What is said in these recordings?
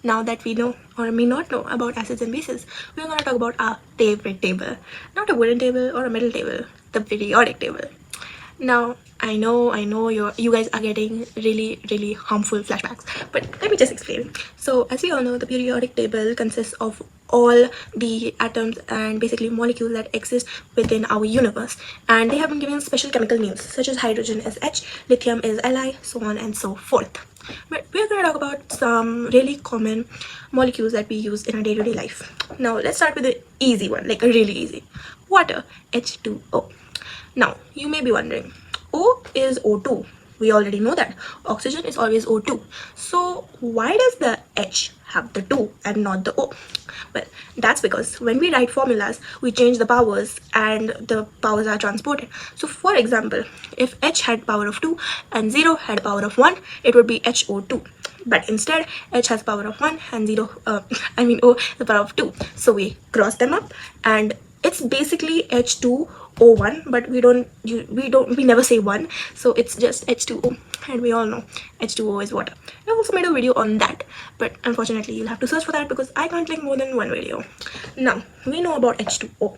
Now that we know or may not know about acids and bases, we're going to talk about our favorite table. Not a wooden table or a metal table, the periodic table. Now, I know you guys are getting really harmful flashbacks, but let me just explain. So, as we all know, the periodic table consists of all the atoms and basically molecules that exist within our universe, and they have been given special chemical names such as hydrogen is H, lithium is Li, so on and so forth. But we're going to talk about some really common molecules that we use in our day-to-day life. Now, let's start with the easy one, like a really easy. Water, H2O. Now, you may be wondering, O is O2. We already know that. Oxygen is always O2. So, why does the H have the 2 and not the O? Well, that's because when we write formulas, we change the powers and the powers are transported. So, for example, if H had power of 2 and 0 had power of 1, it would be HO2. But instead, H has power of 1 and 0, O the power of 2. So, we cross them up and it's basically H2O1, but we never say 1, so it's just H2O, and we all know H2O is water. I also made a video on that, but unfortunately you'll have to search for that because I can't link more than one video. Now we know about H2O.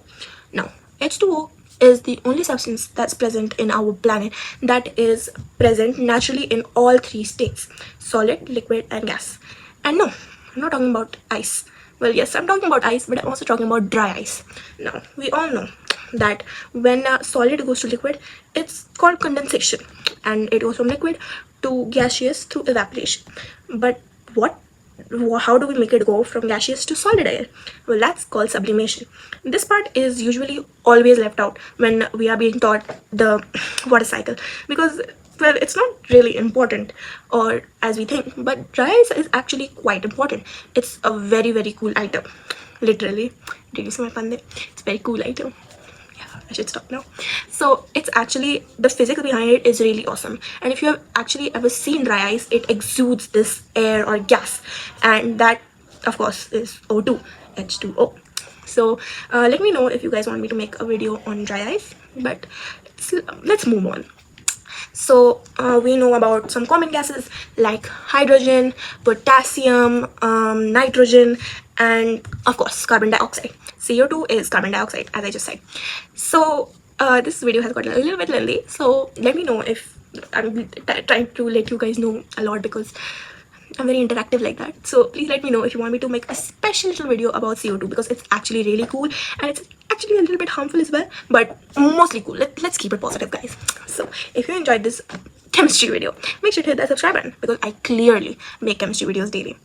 Now H2O is the only substance that's present in our planet that is present naturally in all three states: solid, liquid and gas. And no, I'm not talking about ice. Well, yes, I'm talking about ice, but I'm also talking about dry ice. Now, we all know that when a solid goes to liquid, it's called condensation, and it goes from liquid to gaseous through evaporation. But how do we make it go from gaseous to solid air? Well, that's called sublimation. This part is usually always left out when we are being taught the water cycle, because well, it's not really important or as we think, but dry ice is actually quite important. It's a very cool item. Literally, did you see my pun there? It's a very cool item. Yeah, I should stop now. So it's actually, the physics behind it is really awesome, and if you have actually ever seen dry ice, it exudes this air or gas, and that of course is O2, H2O. So let me know if you guys want me to make a video on dry ice, but let's move on. So we know about some common gases like hydrogen, potassium, nitrogen, and of course carbon dioxide. CO2 is carbon dioxide, as I just said. So this video has gotten a little bit lengthy, so let me know if I'm trying to let you guys know a lot because I'm very interactive like that. So please let me know if you want me to make a special little video about CO2 because it's actually really cool and it's actually a little bit harmful as well, but mostly cool. Let's keep it positive, guys. So if you enjoyed this chemistry video, make sure to hit that subscribe button because I clearly make chemistry videos daily.